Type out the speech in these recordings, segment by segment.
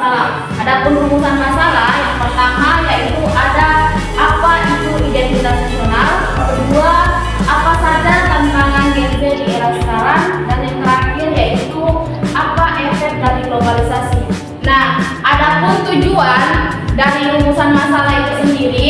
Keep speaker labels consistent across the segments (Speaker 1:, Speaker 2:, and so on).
Speaker 1: masalah. Adapun rumusan masalah yang pertama yaitu ada apa itu identitas nasional, kedua apa saja tantangan Gen Z di era sekarang, dan yang terakhir yaitu apa efek dari globalisasi. Nah, adapun tujuan dari rumusan masalah itu sendiri,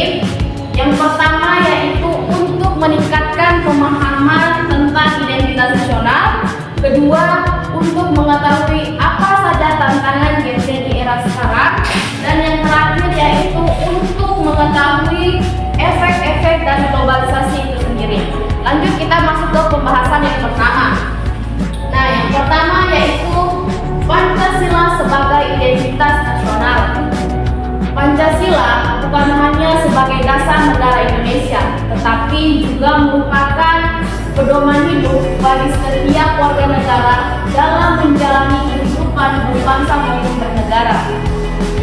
Speaker 1: yang pertama yaitu untuk meningkatkan pemahaman tentang identitas nasional, kedua untuk mengetahui apa saja tantangan Gen Z di era sekarang, dan yang terakhir yaitu untuk mengetahui efek-efek dari globalisasi itu sendiri. Lanjut kita masuk ke pembahasan yang pertama. Nah, yang pertama yaitu Pancasila sebagai identitas nasional. Pancasila bukan hanya sebagai dasar negara Indonesia, tetapi juga merupakan pedoman hidup bagi setiap warga negara dalam menjalani kehidupan berbangsa maupun bernegara.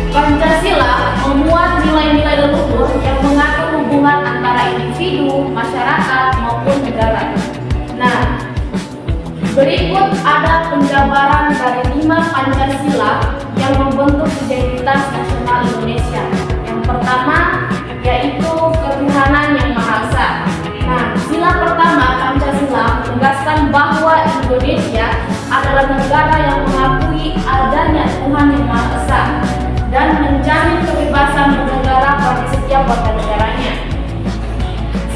Speaker 1: Pancasila memuat nilai-nilai leluhur yang mengatur hubungan antara individu, masyarakat, maupun negara. Nah, berikut ada penjabaran dari 5 Pancasila yang membentuk identitas nasional Indonesia. Yang pertama yaitu ketuhanan yang Maha Esa. Nah, sila pertama Pancasila menegaskan bahwa Indonesia adalah negara yang mengakui adanya Tuhan yang Maha Esa dan menjamin kebebasan bernegara bagi setiap warga negaranya.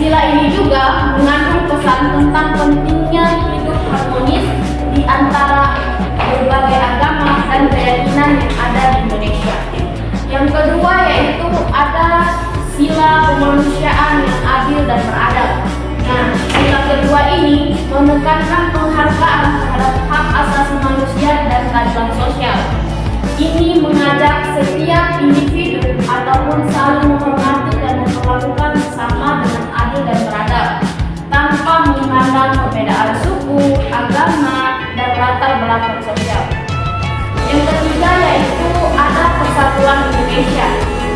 Speaker 1: Sila ini juga mengandung pesan tentang pentingnya hidup harmonis di antara berbagai agama dan keyakinan yang ada di Indonesia. Yang kedua yaitu ada sila kemanusiaan yang adil dan beradab. Nah, sila kedua ini menekankan penghargaan terhadap hak asasi manusia dan keadilan sosial. Ini mengajak setiap individu ataupun saling menghormati dan memperlakukan sesama dengan adil dan beradab, tanpa memandang perbedaan suku, agama, dan latar belakang sosial. Yang ketiga yaitu ada persatuan Indonesia.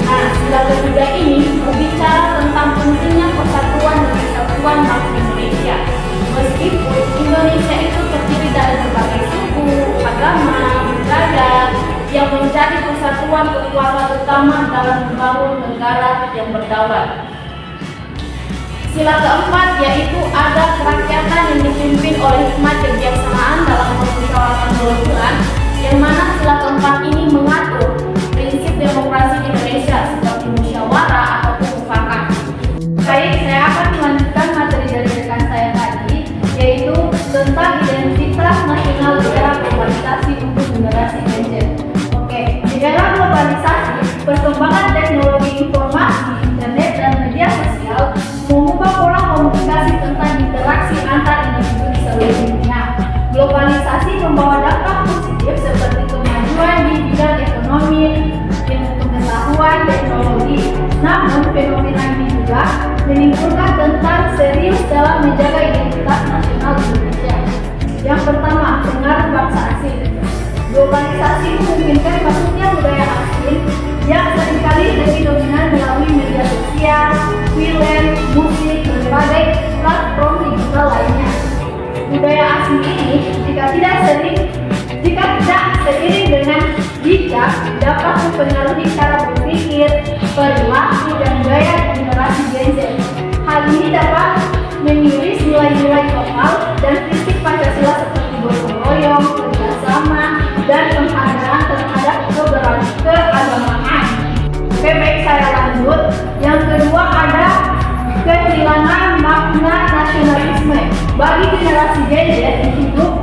Speaker 1: Nah, sila ketiga ini berbicara tentang pentingnya persatuan dan kesatuan bangsa Indonesia. Meskipun Indonesia itu terdiri dari berbagai suku, agama, budaya, yang menjadi persatuan kekuatan utama dalam membangun negara yang berdaulat. Sila keempat yaitu ada kerakyatan yang dipimpin oleh hikmat kebijaksanaan dalam permusyawaratan berkeadilan, yang mana sila keempat ini mengatur prinsip demokrasi di Indonesia seperti musyawarah ataupun mufakat. Baik, saya akan melanjutkan materi dari rekan saya tadi, yaitu tentang identitas nasional di era globalisasi untuk generasi Gen Z. Di era globalisasi, perkembangan teknologi informasi, internet, dan media sosial mengubah pola komunikasi tentang interaksi antar individu di seluruh dunia. Globalisasi membawa dampak positif seperti kemajuan di bidang ekonomi, pengetahuan, teknologi. Namun, fenomena ini juga menimbulkan tentang serius dalam menjaga identitas nasional Indonesia. Yang pertama, pengaruh bangsa asing. Globalisasi memungkinkan masuknya budaya asing yang seringkali lebih dominan melalui media sosial, film, musik, dan berbagai platform digital lainnya. Budaya asing ini jika tidak seiring dengan bijak dapat mempengaruhi cara berpikir, perilaku, dan gaya generasi Gen Z. Hal ini dapat mengiris nilai-nilai lokal dan prinsip Pancasila seperti gotong royong, kerjasama, dan penghargaan terhadap keagamaan. Oke, baik, saya lanjut. Yang kedua ada kehilangan makna nasionalisme. Bagi generasi Gen Z yang hidup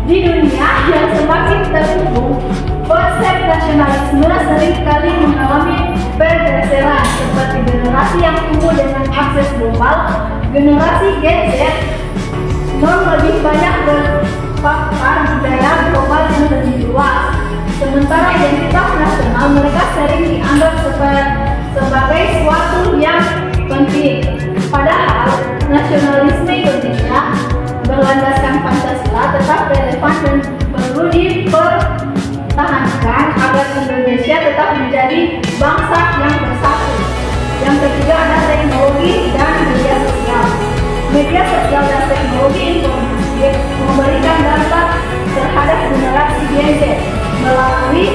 Speaker 1: di dunia yang semakin terhubung, konsep nasionalisme seringkali mengalami pergeseran. Seperti generasi yang tumbuh dengan akses global, generasi Gen Z lebih banyak berpapar budaya global yang lebih luas. Sementara identitas nasional mereka sering dianggap sebagai suatu yang penting. Padahal nasionalisme Indonesia berlandaskan Pancasila tetap relevan dan perlu dipertahankan agar Indonesia tetap menjadi bangsa yang bersatu. Yang ketiga ada teknologi dan media sosial. Media sosial dan teknologi informasi memberikan dampak terhadap generasi Gen Z melalui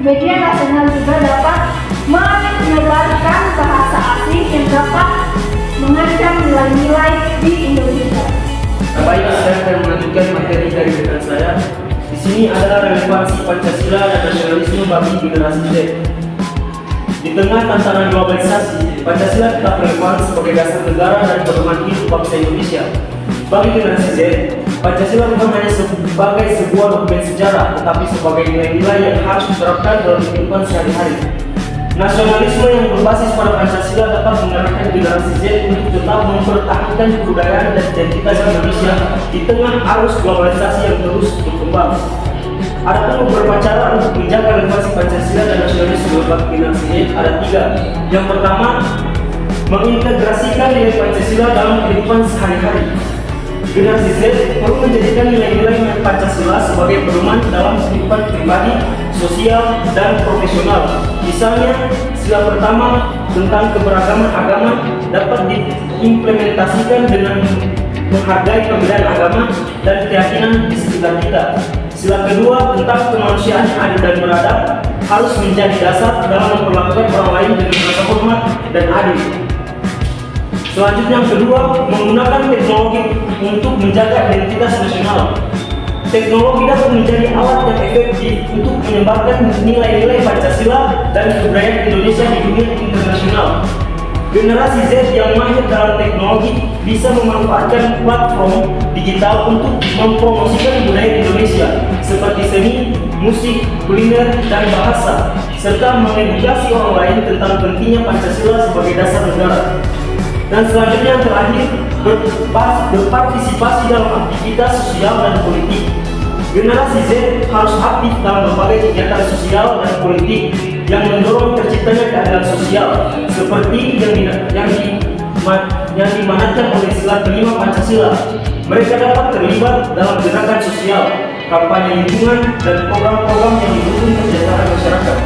Speaker 1: Media nasional juga dapat menyebarkan bahasa asing yang dapat mengancam nilai-nilai di Indonesia.
Speaker 2: Baik, saya akan melanjutkan materi dari rekan saya. Di sini adalah relevansi Pancasila dan nasionalisme bagi generasi Z. Di tengah tantangan globalisasi, Pancasila tetap relevan sebagai dasar negara dan pedoman hidup bangsa Indonesia. Bagi generasi Z, Pancasila bukan hanya sebagai sebuah dokumen sejarah, tetapi sebagai nilai-nilai yang harus diterapkan dalam kehidupan sehari-hari. Nasionalisme yang berbasis pada Pancasila dapat mengarahkan generasi Z untuk tetap mempertahankan kebudayaan dan identitas Indonesia di tengah arus globalisasi yang terus berkembang. Ada beberapa cara untuk menjaga relevansi Pancasila dan nasionalisme bagi generasi Z. Ada 3. Yang pertama, mengintegrasikan nilai Pancasila dalam kehidupan sehari-hari. Generasi Z perlu menjadikan nilai-nilai Pancasila sebagai pedoman dalam kehidupan pribadi, sosial, dan profesional. Misalnya, sila pertama tentang keberagaman agama dapat diimplementasikan dengan menghargai perbedaan agama dan keyakinan di sekitar kita. Sila kedua tentang kemanusiaan yang adil dan beradab harus menjadi dasar dalam memperlakukan orang lain dengan rasa hormat dan adil. Selanjutnya yang kedua, menggunakan teknologi untuk menjaga identitas nasional. Teknologi dapat menjadi alat yang efektif untuk menyebarkan nilai-nilai Pancasila dan kebudayaan Indonesia di dunia internasional. Generasi Z yang mahir dalam teknologi bisa memanfaatkan platform digital untuk mempromosikan budaya Indonesia seperti seni, musik, kuliner, dan bahasa, serta mengedukasi orang lain tentang pentingnya Pancasila sebagai dasar negara. Dan selanjutnya yang terakhir, berpartisipasi dalam aktivitas sosial dan politik. Generasi Z harus aktif dalam berbagai kegiatan sosial dan politik yang mendorong terciptanya keadilan sosial, seperti yang dimanatkan oleh sila kelima Pancasila. Mereka dapat terlibat dalam gerakan sosial, kampanye lingkungan, dan program-program yang mendukung kesejahteraan masyarakat.